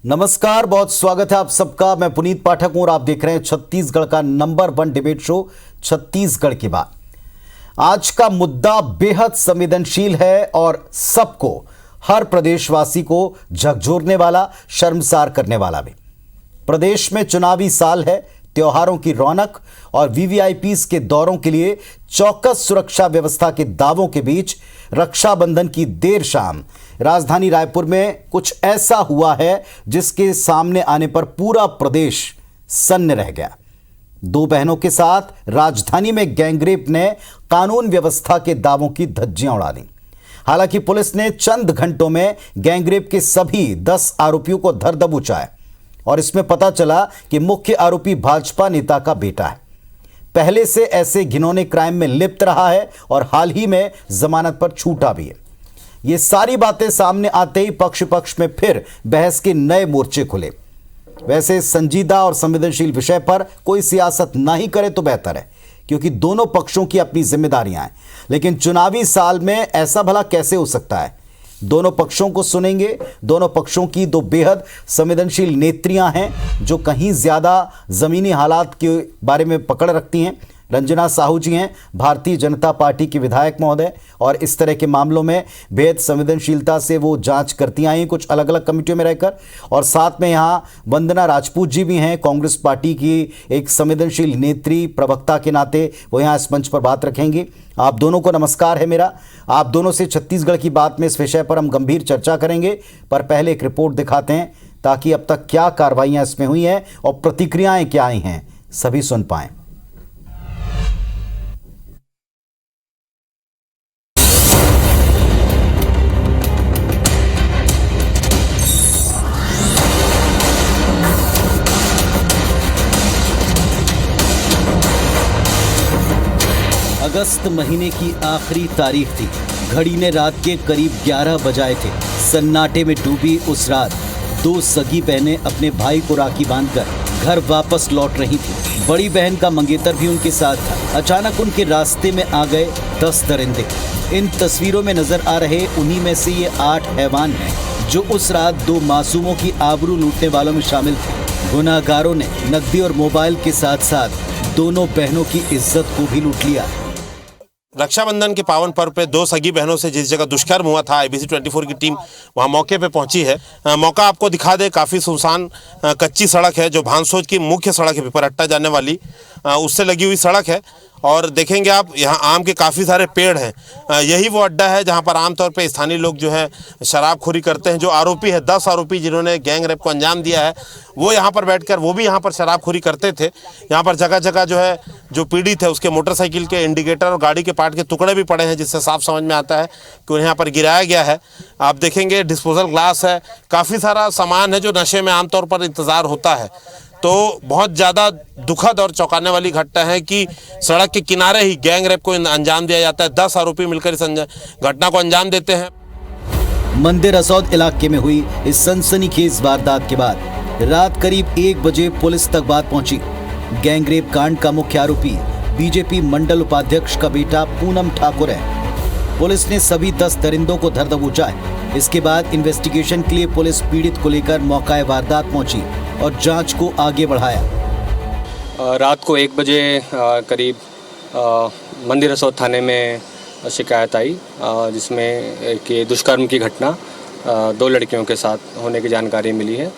नमस्कार, बहुत स्वागत है आप सबका। मैं पुनीत पाठक हूं और आप देख रहे हैं छत्तीसगढ़ का नंबर 1 डिबेट शो छत्तीसगढ़ की बात। आज का मुद्दा बेहद संवेदनशील है और सबको, हर प्रदेशवासी को झकझोरने वाला, शर्मसार करने वाला भी। प्रदेश में चुनावी साल है, त्योहारों की रौनक और वीवीआईपीज के दौरों के लिए चौकस सुरक्षा व्यवस्था के दावों के बीच रक्षाबंधन की देर शाम राजधानी रायपुर में कुछ ऐसा हुआ है जिसके सामने आने पर पूरा प्रदेश सन्न रह गया। दो बहनों के साथ राजधानी में गैंगरेप ने कानून व्यवस्था के दावों की धज्जियां उड़ा दी। हालांकि पुलिस ने चंद घंटों में गैंगरेप के सभी 10 आरोपियों को धर दबोचा है और इसमें पता चला कि मुख्य आरोपी भाजपा नेता का बेटा है। पहले से ऐसे घिनौने क्राइम में लिप्त रहा है और हाल ही में जमानत पर छूटा भी है। ये सारी बातें सामने आते ही पक्ष में फिर बहस के नए मोर्चे खुले। वैसे संजीदा और संवेदनशील विषय पर कोई सियासत ना ही करे तो बेहतर है, क्योंकि दोनों पक्षों की अपनी जिम्मेदारियां हैं। लेकिन चुनावी साल में ऐसा भला कैसे हो सकता है? दोनों पक्षों को सुनेंगे। दोनों पक्षों की दो बेहद संवेदनशील नेत्रियां हैं जो कहीं ज्यादा जमीनी हालात के बारे में पकड़ रखती हैं। रंजना साहू जी हैं, भारतीय जनता पार्टी के विधायक महोदय, और इस तरह के मामलों में बेहद संवेदनशीलता से वो जांच करती आई हैं कुछ अलग अलग कमेटियों में रहकर। और साथ में यहाँ वंदना राजपूत जी भी हैं, कांग्रेस पार्टी की एक संवेदनशील नेत्री, प्रवक्ता के नाते वो यहाँ इस मंच पर बात रखेंगी। आप दोनों को नमस्कार है मेरा। आप दोनों से छत्तीसगढ़ की बात में इस विषय पर हम गंभीर चर्चा करेंगे, पर पहले एक रिपोर्ट दिखाते हैं ताकि अब तक क्या कार्रवाइयाँ इसमें हुई हैं और प्रतिक्रियाएँ क्या आई हैं सभी सुन पाएं। अगस्त महीने की आखिरी तारीख थी। घड़ी ने रात के करीब 11 बजाए थे। सन्नाटे में डूबी उस रात दो सगी बहनें अपने भाई को राखी बांधकर घर वापस लौट रही थी। बड़ी बहन का मंगेतर भी उनके साथ था। अचानक उनके रास्ते में आ गए 10 दरिंदे। इन तस्वीरों में नजर आ रहे उन्हीं में से ये 8 हैवान हैं जो उस रात दो मासूमों की आबरू लूटने वालों में शामिल थे। गुनाहगारों ने नकदी और मोबाइल के साथ साथ दोनों बहनों की इज्जत को भी लूट लिया। रक्षाबंधन के पावन पर्व पे दो सगी बहनों से जिस जगह दुष्कर्म हुआ था, IBC 24 की टीम वहां मौके पे पहुंची है। मौका आपको दिखा दे, काफ़ी सुनसान कच्ची सड़क है जो भानसोज की मुख्य सड़क है, पिपरट्टा जाने वाली, उससे लगी हुई सड़क है। और देखेंगे आप यहाँ आम के काफ़ी सारे पेड़ हैं। यही वो अड्डा है जहाँ पर आमतौर पे स्थानीय लोग जो है शराबखोरी करते हैं। जो आरोपी है, 10 आरोपी जिन्होंने गैंग रेप को अंजाम दिया है, वो यहाँ पर बैठकर वो भी यहाँ पर शराबखोरी करते थे। यहाँ पर जगह जगह जो है जो पीड़ित है उसके मोटरसाइकिल के इंडिकेटर और गाड़ी के पार्ट के टुकड़े भी पड़े हैं, जिससे साफ समझ में आता है कि उन्हें यहाँ पर गिराया गया है। आप देखेंगे डिस्पोजल ग्लास है, काफ़ी सारा सामान है जो नशे में आमतौर पर इंतज़ार होता है। तो बहुत ज़्यादा दुखद और चौंकाने वाली घटना है कि सड़क के किनारे ही गैंग रेप को अंजाम दिया जाता है। 10 आरोपी मिलकर इस घटना को अंजाम देते हैं। मंदिर असौद इलाके में हुई इस सनसनीखेज वारदात के बाद रात करीब 1 बजे पुलिस तक बात पहुंची। गैंगरेप कांड का मुख्य आरोपी बीजेपी मंडल उपाध्यक्ष का बेटा पूनम ठाकुर है। पुलिस ने सभी 10 दरिंदों को धर दबोचा है। इसके बाद इन्वेस्टिगेशन के लिए पुलिस पीड़ित को लेकर मौका वारदात पहुंची और जांच को आगे बढ़ाया। रात को 1 बजे करीब मंदिर असौद थाने में शिकायत आई, जिसमें कि दुष्कर्म की घटना 2 लड़कियों के साथ होने की जानकारी मिली है।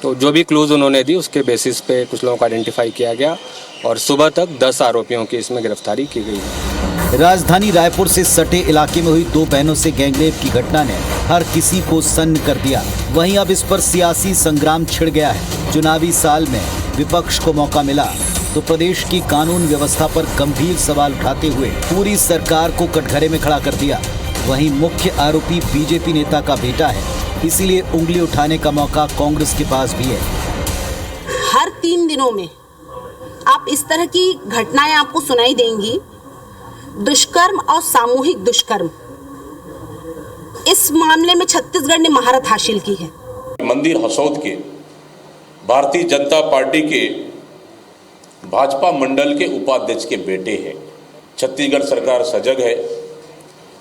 तो जो भी क्लूज़ उन्होंने दी उसके बेसिस पे कुछ लोगों को आइडेंटिफाई किया गया और सुबह तक 10 आरोपियों की इसमें गिरफ्तारी की गई है। राजधानी रायपुर से सटे इलाके में हुई 2 बहनों से गैंगरेप की घटना ने हर किसी को सन्न कर दिया। वहीं अब इस पर सियासी संग्राम छिड़ गया है। चुनावी साल में विपक्ष को मौका मिला तो प्रदेश की कानून व्यवस्था पर गंभीर सवाल उठाते हुए पूरी सरकार को कटघरे में खड़ा कर दिया। वहीं मुख्य आरोपी बीजेपी नेता का बेटा है, इसीलिए उंगली उठाने का मौका कांग्रेस के पास भी है। हर 3 दिनों में आप इस तरह की घटनाएं आपको सुनाई देंगी। दुष्कर्म और सामूहिक दुष्कर्म, इस मामले में छत्तीसगढ़ ने महारत हासिल की है। मंदिर असौद के भारतीय जनता पार्टी के भाजपा मंडल के उपाध्यक्ष के बेटे हैं। छत्तीसगढ़ सरकार सजग है,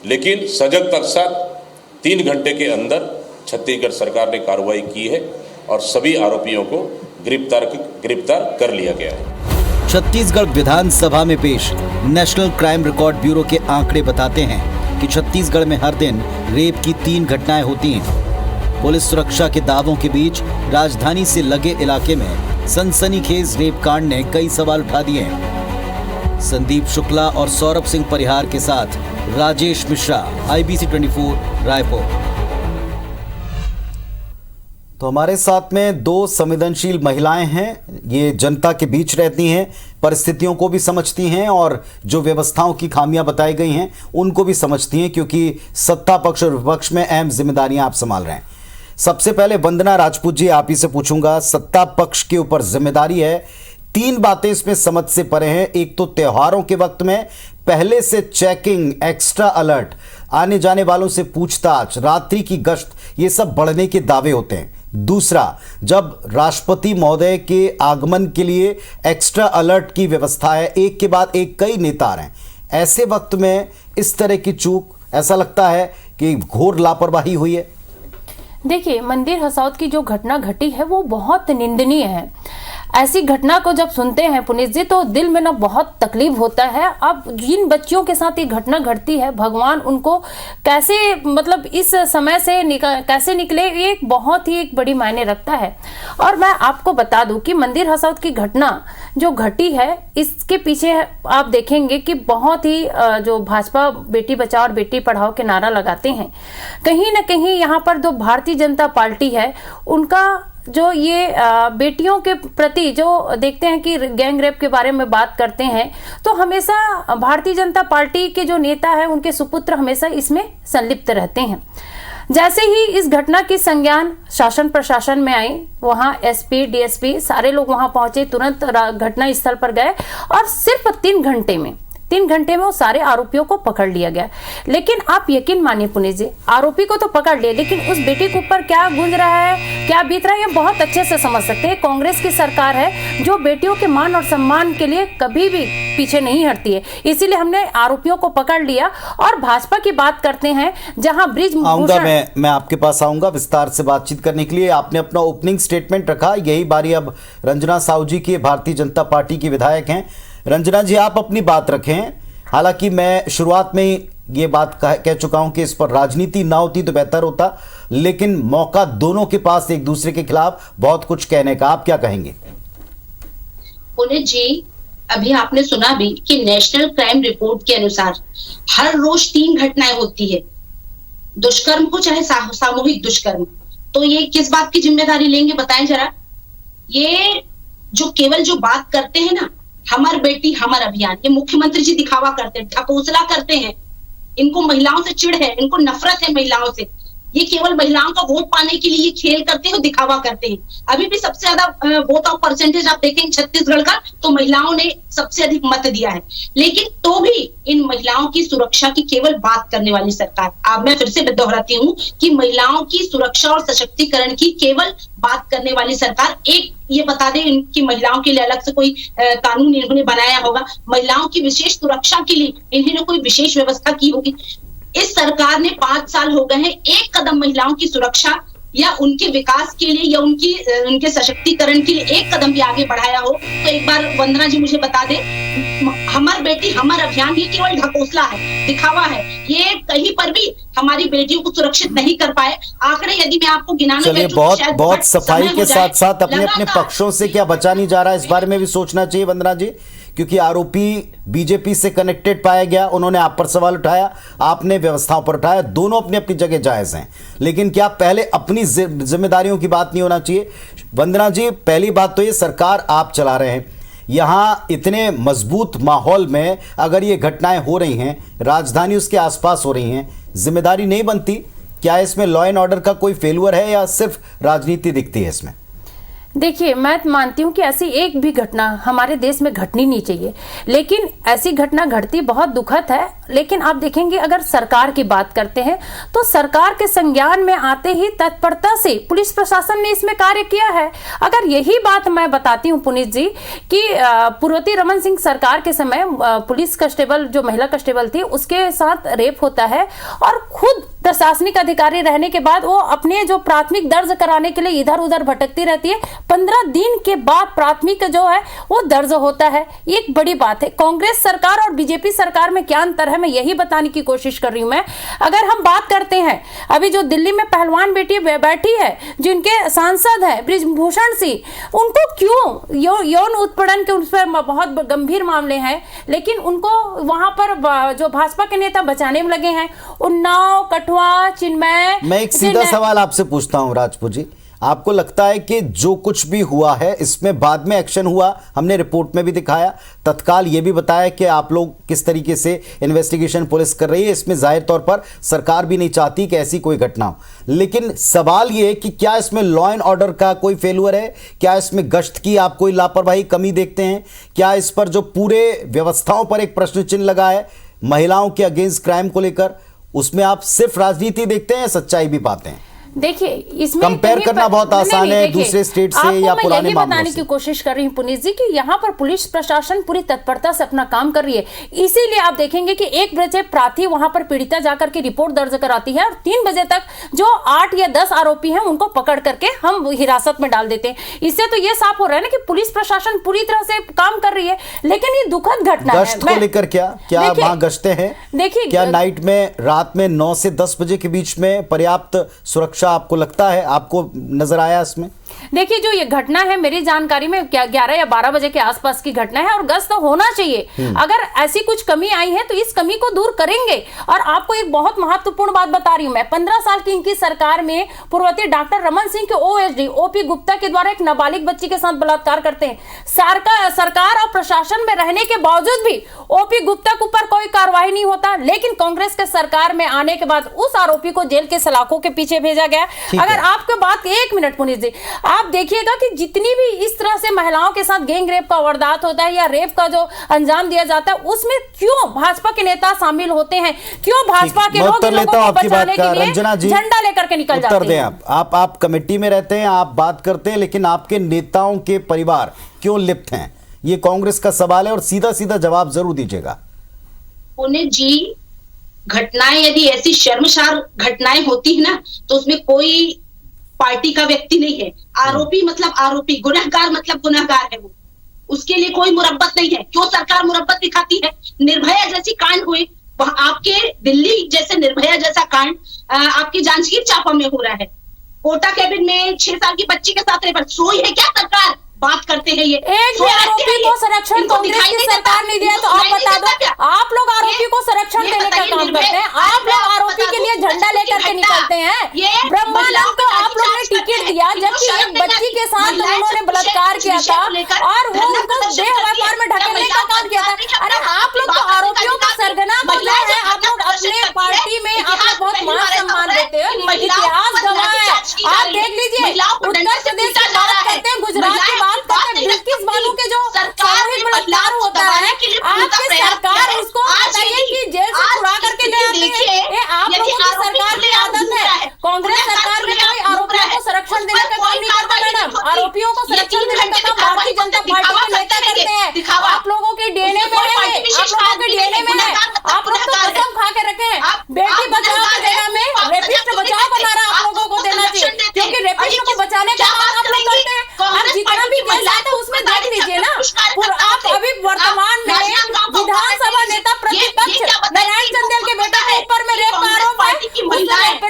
लेकिन सजग तक साथ 3 घंटे के अंदर छत्तीसगढ़ सरकार ने कार्रवाई की है और सभी आरोपियों को गिरफ्तार कर लिया गया है। छत्तीसगढ़ विधानसभा में पेश नेशनल क्राइम रिकॉर्ड ब्यूरो के आंकड़े बताते हैं कि छत्तीसगढ़ में हर दिन रेप की 3 घटनाएं होती हैं। पुलिस सुरक्षा के दावों के बीच राजधानी से लगे इलाके में सनसनीखेज रेप कांड ने कई सवाल उठा दिए हैं। संदीप शुक्ला और सौरभ सिंह परिहार के साथ राजेश मिश्रा, IBC 24 रायपुर। तो हमारे साथ में 2 संवेदनशील महिलाएं हैं। ये जनता के बीच रहती हैं, परिस्थितियों को भी समझती हैं और जो व्यवस्थाओं की खामियां बताई गई हैं उनको भी समझती हैं, क्योंकि सत्ता पक्ष और विपक्ष में अहम जिम्मेदारियां आप संभाल रहे हैं। सबसे पहले वंदना राजपूत जी, आप ही से पूछूंगा, सत्ता पक्ष के ऊपर जिम्मेदारी है। 3 बातें इसमें समझ से परे हैं। एक तो त्योहारों के वक्त में पहले से चेकिंग, एक्स्ट्रा अलर्ट, आने जाने वालों से पूछताछ, रात्रि की गश्त, ये सब बढ़ने के दावे होते हैं। दूसरा, जब राष्ट्रपति महोदय के आगमन के लिए एक्स्ट्रा अलर्ट की व्यवस्था है, एक के बाद एक कई नेता आ रहे हैं। ऐसे वक्त में इस तरह की चूक, ऐसा लगता है कि घोर लापरवाही हुई है। देखिए, मंदिर हसौद की जो घटना घटी है वो बहुत निंदनीय है। ऐसी घटना को जब सुनते हैं पुनीत जी तो दिल में ना बहुत तकलीफ होता है। अब जिन बच्चियों के साथ ये घटना घटती है, भगवान उनको कैसे, मतलब इस समय से कैसे निकले, ये बहुत ही एक बड़ी मायने रखता है। और मैं आपको बता दूं कि मंदिर हसौद की घटना जो घटी है, इसके पीछे आप देखेंगे कि बहुत ही जो भाजपा बेटी बचाओ और बेटी पढ़ाओ के नारा लगाते हैं, कहीं ना कहीं यहाँ पर जो भारतीय जनता पार्टी है उनका जो ये बेटियों के प्रति जो देखते हैं कि गैंग रेप के बारे में बात करते हैं, तो हमेशा भारतीय जनता पार्टी के जो नेता है उनके सुपुत्र हमेशा इसमें संलिप्त रहते हैं। जैसे ही इस घटना की संज्ञान शासन प्रशासन में आई, वहां SP, DSP सारे लोग वहां पहुंचे, तुरंत घटना स्थल पर गए और सिर्फ 3 घंटे में वो सारे आरोपियों को पकड़ लिया गया। लेकिन आप यकीन मानिए पुनीत जी, आरोपी को तो पकड़ लिया, लेकिन उस बेटी के ऊपर क्या गूंज रहा है, क्या बीत रहा है, ये बहुत अच्छे से समझ सकते हैं। कांग्रेस की सरकार है जो बेटियों के मान और सम्मान के लिए कभी भी पीछे नहीं हटती है, इसीलिए हमने आरोपियों को पकड़ लिया। और भाजपा की बात करते हैं, जहां ब्रिज आऊंगा, मैं आपके पास आऊंगा विस्तार से बातचीत करने के लिए। आपने अपना ओपनिंग स्टेटमेंट रखा, यही बारी अब रंजना साहू जी की, भारतीय जनता पार्टी की विधायक हैं। रंजना जी, आप अपनी बात रखें। हालांकि मैं शुरुआत में ही ये बात कह चुका हूं कि इस पर राजनीति ना होती तो बेहतर होता, लेकिन मौका दोनों के पास एक दूसरे के खिलाफ बहुत कुछ कहने का। आप क्या कहेंगे? पुनीत जी, अभी आपने सुना भी कि नेशनल क्राइम रिपोर्ट के अनुसार हर रोज 3 घटनाएं होती है, दुष्कर्म को चाहे सामूहिक दुष्कर्म। तो ये किस बात की जिम्मेदारी लेंगे, बताएं जरा। ये जो केवल जो बात करते हैं ना, हमार बेटी हमार अभियान, ये मुख्यमंत्री जी दिखावा करते हैं, ढकोसला करते हैं। इनको महिलाओं से चिढ़ है, इनको नफरत है महिलाओं से। ये केवल महिलाओं का वोट पाने के लिए खेल करते हैं, दिखावा करते हैं। अभी भी सबसे ज्यादा वोट ऑफ परसेंटेज आप देखेंगे छत्तीसगढ़ का, तो महिलाओं ने सबसे अधिक मत दिया है। लेकिन तो भी इन महिलाओं की सुरक्षा की केवल बात करने वाली सरकार, अब मैं फिर से दोहराती हूँ कि महिलाओं की सुरक्षा और सशक्तिकरण की केवल बात करने वाली सरकार। एक ये बता दें, इनकी महिलाओं के लिए अलग से कोई कानून इन्होंने बनाया होगा, महिलाओं की विशेष सुरक्षा के लिए इन्होंने कोई विशेष व्यवस्था की होगी। इस सरकार ने 5 साल हो गए हैं, एक कदम महिलाओं की सुरक्षा या उनके विकास के लिए या उनके सशक्तिकरण के लिए एक कदम भी आगे बढ़ाया हो। तो एक बार वंदना जी मुझे बता दे, हमार बेटी हमार अभियान ये केवल ढकोसला है, दिखावा है। ये कहीं पर भी हमारी बेटियों को सुरक्षित नहीं कर पाए। आंकड़े यदि मैं आपको गिनाने चलिए, बहुत सफाई के साथ साथ अपने अपने पक्षों से क्या बचा नहीं जा रहा है, इस बारे में भी सोचना चाहिए वंदना जी, क्योंकि आरोपी बीजेपी से कनेक्टेड पाया गया। उन्होंने आप पर सवाल उठाया, आपने व्यवस्थाओं पर उठाया, दोनों अपनी अपनी जगह जायज हैं। लेकिन क्या पहले अपनी जिम्मेदारियों की बात नहीं होना चाहिए? वंदना जी, पहली बात तो ये, सरकार आप चला रहे हैं, यहाँ इतने मजबूत माहौल में अगर ये घटनाएं हो रही हैं, राजधानी उसके आसपास हो रही हैं, जिम्मेदारी नहीं बनती? क्या इसमें लॉ एंड ऑर्डर का कोई फेल्यूर है या सिर्फ राजनीति दिखती है इसमें? देखिए, मैं मानती हूँ कि ऐसी एक भी घटना हमारे देश में घटनी नहीं चाहिए, लेकिन ऐसी घटना घटती बहुत दुखद है। लेकिन आप देखेंगे, अगर सरकार की बात करते हैं तो सरकार के संज्ञान में आते ही तत्परता से पुलिस प्रशासन ने इसमें कार्य किया है। अगर यही बात मैं बताती हूँ पुनीत जी कि पूर्वती रमन सिंह सरकार के समय पुलिस कांस्टेबल, जो महिला कांस्टेबल थी, उसके साथ रेप होता है और खुद प्रशासनिक अधिकारी रहने के बाद वो अपने जो प्राथमिक दर्ज कराने के लिए इधर उधर भटकती रहती है। 15 दिन के बाद प्राथमिक जो है वो दर्ज होता है। एक बड़ी बात है, कांग्रेस सरकार और बीजेपी सरकार में क्या अंतर है, मैं यही बताने की कोशिश कर रही हूं। मैं अगर हम बात करते हैं अभी जो दिल्ली में पहलवान बेटी बैठी है, जिनके सांसद है बृजभूषण सिंह, उनको क्यों यौन उत्पीड़न के उस पर बहुत गंभीर मामले हैं, लेकिन उनको वहां पर जो भाजपा के नेता बचाने में लगे हैं। उन्नाव, कठुआ, चिन्मय। मैं एक सीधा सवाल आपसे पूछता हूं राजपूत जी, आपको लगता है कि जो कुछ भी हुआ है इसमें बाद में एक्शन हुआ? हमने रिपोर्ट में भी दिखाया, तत्काल ये भी बताया कि आप लोग किस तरीके से इन्वेस्टिगेशन पुलिस कर रही है। इसमें जाहिर तौर पर सरकार भी नहीं चाहती कि ऐसी कोई घटना हो, लेकिन सवाल ये कि क्या इसमें लॉ एंड ऑर्डर का कोई फेल्यूर है? क्या इसमें गश्त की आप कोई लापरवाही, कमी देखते हैं? क्या इस पर जो पूरे व्यवस्थाओं पर एक प्रश्न चिन्ह लगा है महिलाओं के अगेंस्ट क्राइम को लेकर, उसमें आप सिर्फ राजनीति देखते हैं या सच्चाई भी पाते हैं? देखिए, इसमें कंपेयर करना बहुत आसान है दूसरे स्टेट से या पुराने मामलों बताने की कोशिश कर रही हूं पुनीत जी कि यहाँ पर पुलिस प्रशासन पूरी तत्परता से अपना काम कर रही है। इसीलिए आप देखेंगे कि 1 बजे प्रार्थी वहां पर पीड़िता जाकर के रिपोर्ट दर्ज कराती है और 3 बजे तक जो 8 या 10 आरोपी हैं उनको पकड़ करके हम हिरासत में डाल देते हैं। इससे तो ये साफ हो रहा है ना कि पुलिस प्रशासन पूरी तरह से काम कर रही है। लेकिन ये दुखद घटना है। गश्त को लेकर क्या वहां गश्ते हैं? देखिए, क्या नाइट में, रात में 9 से 10 बजे के बीच में पर्याप्त सुरक्षा आपको लगता है, आपको नजर आया इसमें? देखिए, जो ये घटना है मेरी जानकारी में 11 या 12 बजे के आसपास की घटना है और गश्त तो होना चाहिए। अगर ऐसी कुछ कमी आई है तो इस कमी को दूर करेंगे। और आपको एक बहुत महत्वपूर्ण बात बता रही हूं मैं, 15 साल की इनकी सरकार में पूर्ववर्ती डॉक्टर रमन सिंह के ओएसडी ओपी गुप्ता के द्वारा एक नाबालिग बच्ची के साथ बलात्कार करते हैं। सरकार और प्रशासन में रहने के बावजूद भी ओपी गुप्ता के ऊपर कोई कार्रवाई नहीं होता, लेकिन कांग्रेस के सरकार में आने के बाद उस आरोपी को जेल के सलाखों के पीछे भेजा गया। अगर आपको बात, 1 मिनट पुनीत जी, आप देखिएगा कि जितनी भी इस तरह से महिलाओं के साथ गैंग रेप का वारदात होता है या रेप का जो अंजाम दिया जाता है, उसमें क्यों भाजपा के नेता शामिल होते हैं? क्यों भाजपा के लोग इन लोगों को बचाने के लिए झंडा लेकर के निकल जाते हैं? आप कमेटी में रहते हैं, आप बात करते हैं, लेकिन आपके नेताओं के परिवार क्यों लिप्त हैं? ये कांग्रेस का सवाल है और सीधा सीधा जवाब जरूर दीजिएगा। पुनीत जी, घटनाएं यदि ऐसी शर्मसार घटनाएं होती है ना, तो उसमें कोई पार्टी का व्यक्ति नहीं है। आरोपी मतलब आरोपी, गुनहगार मतलब गुनहगार है वो, उसके लिए कोई मुरब्बत नहीं है। क्यों सरकार मुरब्बत दिखाती है? निर्भया जैसी कांड हुए, आपके दिल्ली जैसे निर्भया जैसा कांड आपकी जांजगीर चांपा में हो रहा है। कोटा कैबिन में 6 साल की बच्ची के साथ रेप, सोई है क्या सरकार? बात करते हैं ये एक भी आरोपी को संरक्षण कांग्रेस की सरकार नहीं दिया, तो आप बता दो, आप लोग आरोपी को संरक्षण देने का काम करते हैं। आप लोग आरोपी के लिए झंडा लेकर के निकलते हैं। ब्रह्मानंद को आप लोग ने टिकट दिया, जबकि एक बच्ची के साथ उन्होंने बलात्कार किया था और वो उनको देह व्यापार में ढकेलने का काम किया था। अरे आप लोग तो आरोपियों का सरगना बना है। आप लोग अपने पार्टी में आप लोग बहुत मान सम्मान देते हो, इतिहास गवाह है। आप देख लीजिए, उत्तर प्रदेश की बात करते हैं, गुजरात की बात करते हैं, बिल्किस बानो के जो सामूहिक बलात्कार होता है, आपकी सरकार उसको बताइए कि जेल से छुड़ा करके ले आती है। ये आप लोगों की सरकार की आदत है। कांग्रेस सरकार में कोई आरोपियों को संरक्षण देने का काम नहीं करता मैडम। आरोपियों को संरक्षण देने का काम भारतीय जनता पार्टी के नेता करते हैं। आप लोगों के डीएनए में है, आप लोगों के डीएनए में है। आप लोग तो कसम खा के रखे हैं, बेटी बचाओ के जगह में रेपिस्ट बचाओ का नारा आप लोगों को देना चाहिए, क्योंकि रेपिस्ट को बचाने का काम आप लोग करते हैं। अब जितना भी केस आता है उसमें देख लीजिए ना, आप अभी वर्तमान में विधानसभा नेता प्रतिपक्ष नारायण चंदेल के बेटे के ऊपर में रेप का आरोप है।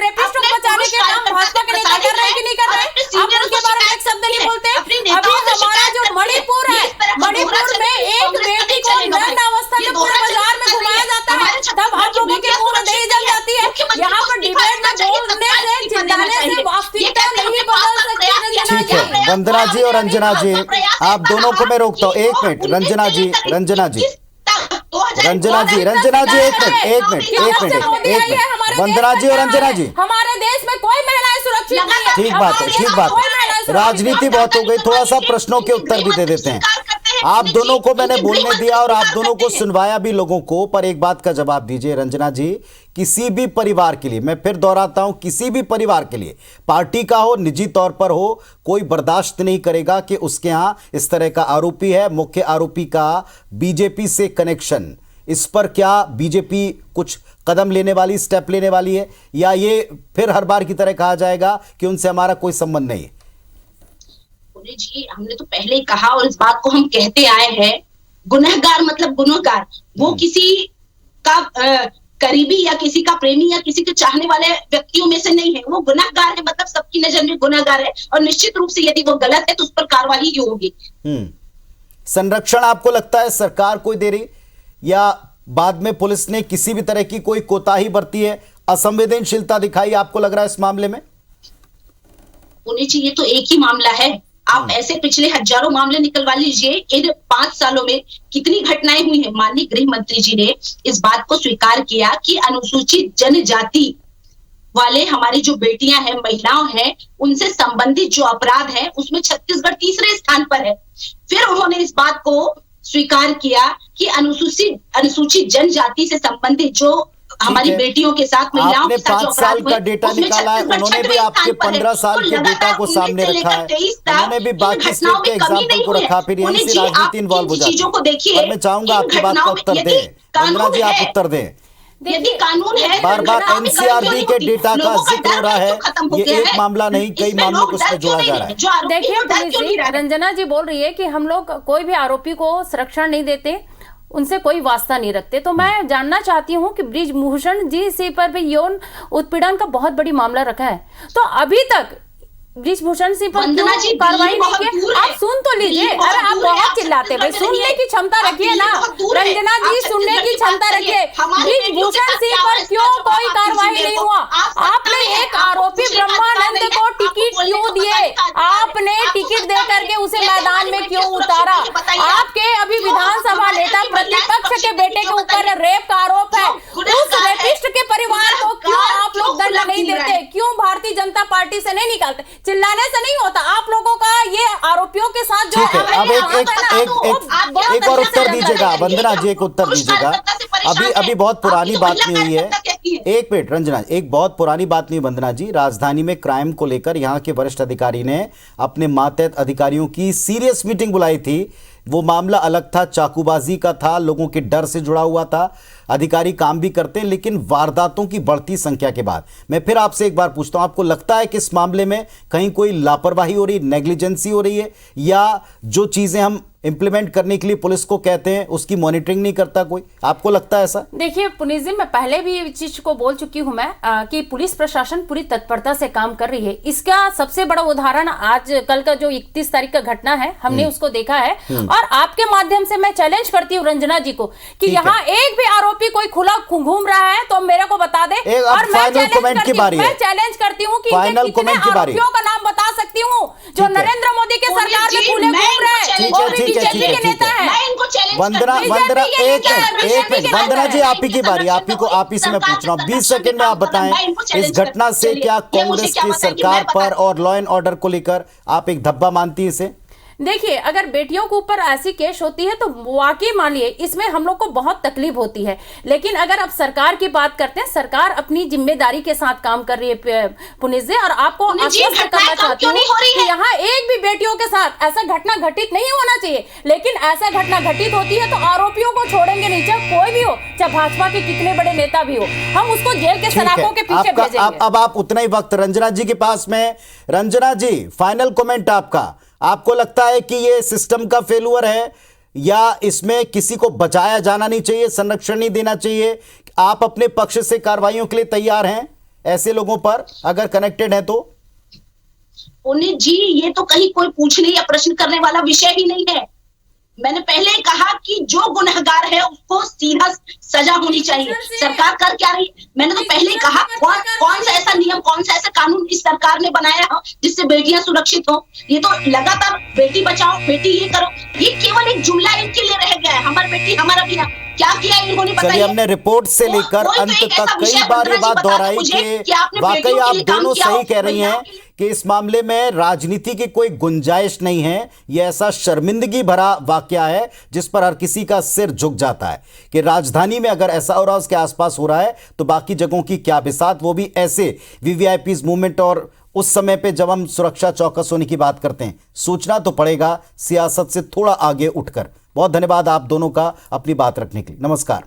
रेपिस्ट को बचाने के काम भाजपा के नेता कर रहे हैं कि नहीं कर रहे? आप उनके बारे में एक शब्द नहीं बोलते। अभी हमारा जो मणिपुर है, मणिपुर में एक बेटी को नग्न अवस्था में पूरे बाजार में घुमाया जाता है, तब आप लोगों के मुंह में दही जल जाती है। यहाँ पर डिबेट में बोलने से, चिल्लाने से वास्तविकता नहीं बदल सकती। ठीक है वंदना जी और रंजना जी, आप दोनों को मैं रोकता हूँ। 1 मिनट रंजना जी, एक मिनट, वंदना जी और रंजना जी, हमारे देश में कोई महिलाएं सुरक्षित नहीं है। ठीक बात है। राजनीति बहुत हो गई, थोड़ा सा प्रश्नों के उत्तर भी दे देते हैं। आप दोनों को मैंने बोलने दिया और आप दोनों को सुनवाया भी लोगों को, पर एक बात का जवाब दीजिए रंजना जी। किसी भी परिवार के लिए, मैं फिर दोहराता हूं, किसी भी परिवार के लिए, पार्टी का हो, निजी तौर पर हो, कोई बर्दाश्त नहीं करेगा कि उसके यहां इस तरह का आरोपी है, मुख्य आरोपी का बीजेपी से कनेक्शन। इस पर क्या बीजेपी कुछ कदम लेने वाली, स्टेप लेने वाली है, या ये फिर हर बार की तरह कहा जाएगा कि उनसे हमारा कोई संबंध नहीं है? पुणे जी, हमने तो पहले ही कहा और इस बात को हम कहते आए हैं, गुनहगार मतलब गुनहगार, वो किसी का करीबी या किसी का प्रेमी या किसी के चाहने वाले व्यक्तियों में से नहीं है। वो गुनहगार है, मतलब सबकी नजर में गुनहगार है, और निश्चित रूप से यदि वो गलत है तो उस पर कार्रवाई ही होगी। संरक्षण आपको लगता है सरकार कोई दे रही, या बाद में पुलिस ने किसी भी तरह की कोई कोताही बरती है, असंवेदनशीलता दिखाई, आपको लग रहा है इस मामले में? पुणे जी, ये तो एक ही मामला है। आप ऐसे पिछले हजारों मामले निकलवा लीजिए। इन 5 सालों में कितनी घटनाएं हुई हैं। माननीय गृह मंत्री जी ने इस बात को स्वीकार किया कि अनुसूचित जनजाति वाले हमारी जो बेटियां हैं, महिलाओं हैं, उनसे संबंधित जो अपराध है उसमें छत्तीसगढ़ तीसरे स्थान पर है। फिर उन्होंने इस बात को स्वीकार किया कि अनुसूचित जनजाति से संबंधित जो हमारी बेटियों के साथ, महिलाओं के साथ जो 5 साल का डेटा निकाला है, उन्होंने भी आपके 15 साल के डेटा को सामने रखा है, उन्होंने भी बाकी स्टेट के एग्जाम्पल को रखा, फिर यहीं से राजनीति इन्वॉल्व हो जाती है। और मैं चाहूंगा आपकी बात का उत्तर दें, वंदना जी, आप उत्तर दें। यदि कानून है, बार बार एनसीआरबी के डेटा का जिक्र हो रहा है, ये एक मामला नहीं, कई मामलों को उसमें जोड़ा जा रहा है। देखिए पुलिस जी, रंजना जी बोल रही है कि हम लोग कोई भी आरोपी को संरक्षण नहीं देते, उनसे कोई वास्ता नहीं रखते। तो मैं जानना चाहती हूँ कि बृजभूषण जी से पर भी यौन उत्पीड़न का बहुत बड़ी मामला रखा है, तो अभी तक बृजभूषण सिंह पर क्यों कार्रवाई नहीं की? आप सुन तो लीजिए। अरे आप बहुत चिल्लाते, भाई सुनने की क्षमता रखिए ना रंजना जी, सुनने की क्षमता रखिए। बृजभूषण सिंह पर क्यों कोई कार्रवाई नहीं हुआ? आपने एक आरोपी ब्रह्मानंद को टिकट क्यों दिए? आपने टिकट दे करके उसे मैदान में क्यों उतारा? आपके अभी विधानसभा नेता प्रतिपक्ष के बेटे के ऊपर रेप का आरोप है, उस रेपिस्ट के परिवार को क्यों आप लोग दंड नहीं देते? क्यों भारतीय जनता पार्टी से नहीं निकालते? चिल्लाने से नहीं होता। आप लोगों का ये आरोपियों के साथ जो अब एक और उत्तर दीजिएगा वंदना जी, एक उत्तर दीजिएगा। अभी बहुत पुरानी बात नहीं हुई है, एक मिनट रंजना, एक बहुत पुरानी बात नहीं वंदना जी। राजधानी में क्राइम को लेकर यहाँ के वरिष्ठ अधिकारी ने अपने मातहत अधिकारियों की सीरियस मीटिंग बुलाई थी। वो मामला अलग था, चाकूबाजी का था, लोगों के डर से जुड़ा हुआ था। अधिकारी काम भी करते हैं, लेकिन वारदातों की बढ़ती संख्या के बाद मैं फिर आपसे एक बार पूछता हूं, आपको लगता है कि इस मामले में कहीं कोई लापरवाही हो रही, नेग्लिजेंसी हो रही है, या जो चीजें हम इंप्लीमेंट करने के लिए पुलिस को कहते हैं उसकी मॉनिटरिंग नहीं करता कोई? आपको लगता है ऐसा? देखिए पुनीत जी, मैं पहले भी इस चीज को बोल चुकी हूं मैं कि पुलिस प्रशासन पूरी तत्परता से काम कर रही है। इसका सबसे बड़ा उदाहरण आज कल का जो 31 तारीख का घटना है, हमने उसको देखा है। और आपके माध्यम से मैं चैलेंज करती हूँ रंजना जी को कि यहाँ एक भी आरोपी कोई खुला घूम रहा है तो मेरे को बता दे। और मैं चैलेंज करती हूँ कि आरोपियों का नाम बता सकती हूँ जो नरेंद्र मोदी के सरकार में खुले घूम रहे हैं। वंदना एक मिनट वंदना जी, आप ही की बारी, आप ही से मैं पूछ रहा हूँ, 20 सेकंड में आप बताएं इस घटना से क्या कांग्रेस की सरकार पर और लॉ एंड ऑर्डर को लेकर आप एक धब्बा मानती है इसे? देखिए, अगर बेटियों के ऊपर ऐसी केस होती है तो वाकई मानिए इसमें हम लोग को बहुत तकलीफ होती है। लेकिन अगर आप सरकार की बात करते हैं, सरकार अपनी जिम्मेदारी के साथ काम कर रही है पुनीत जी, और आपको आश्वस्त करना चाहती हूँ कि यहाँ एक भी बेटियों के साथ ऐसा घटना घटित नहीं होना चाहिए। लेकिन ऐसा घटना घटित होती है तो आरोपियों को छोड़ेंगे नहीं, चाहे कोई भी हो, चाहे भाजपा के कितने बड़े नेता भी हो, हम उसको जेल के सलाखों के पीछे भेजेंगे। अब आप उतना ही वक्त रंजना जी के पास में। रंजना जी, फाइनल कमेंट आपका। आपको लगता है कि ये सिस्टम का फेलुअर है, या इसमें किसी को बचाया जाना नहीं चाहिए, संरक्षण नहीं देना चाहिए? आप अपने पक्ष से कार्रवाइयों के लिए तैयार हैं ऐसे लोगों पर अगर कनेक्टेड है तो? पुनीत जी, ये तो कहीं कोई पूछने या प्रश्न करने वाला विषय ही नहीं है। मैंने पहले ही कहा कि जो गुनहगार है उसको सीधा सजा होनी चाहिए। सरकार कर क्या रही? मैंने तो पहले ही कहा कौन सा ऐसा नियम, कौन सा ऐसा कानून इस सरकार ने बनाया हो जिससे बेटियां सुरक्षित हो? ये तो लगातार बेटी बचाओ, बेटी ये करो, ये केवल एक जुमला इनके लिए रह गया है। हमारी बेटी हमारा बिना क्या किया इन्होंने बताइए। चलिए, हमने रिपोर्ट से लेकर अंत तक कई बार ये बात दोहराई कि वाकई आप दोनों सही कह रही हैं कि इस मामले में राजनीति की कोई गुंजाइश नहीं है। यह ऐसा शर्मिंदगी भरा वाकया है जिस पर हर किसी का सिर झुक जाता है कि राजधानी में अगर ऐसा हो रहा है, उसके आसपास हो रहा है, तो बाकी जगहों की क्या बिसात, वो भी ऐसे वीवीआईपी मूवमेंट और उस समय पे जब हम सुरक्षा चौकस होने की बात करते हैं। सोचना तो पड़ेगा सियासत से थोड़ा आगे उठकर। बहुत धन्यवाद आप दोनों का अपनी बात रखने के लिए। नमस्कार।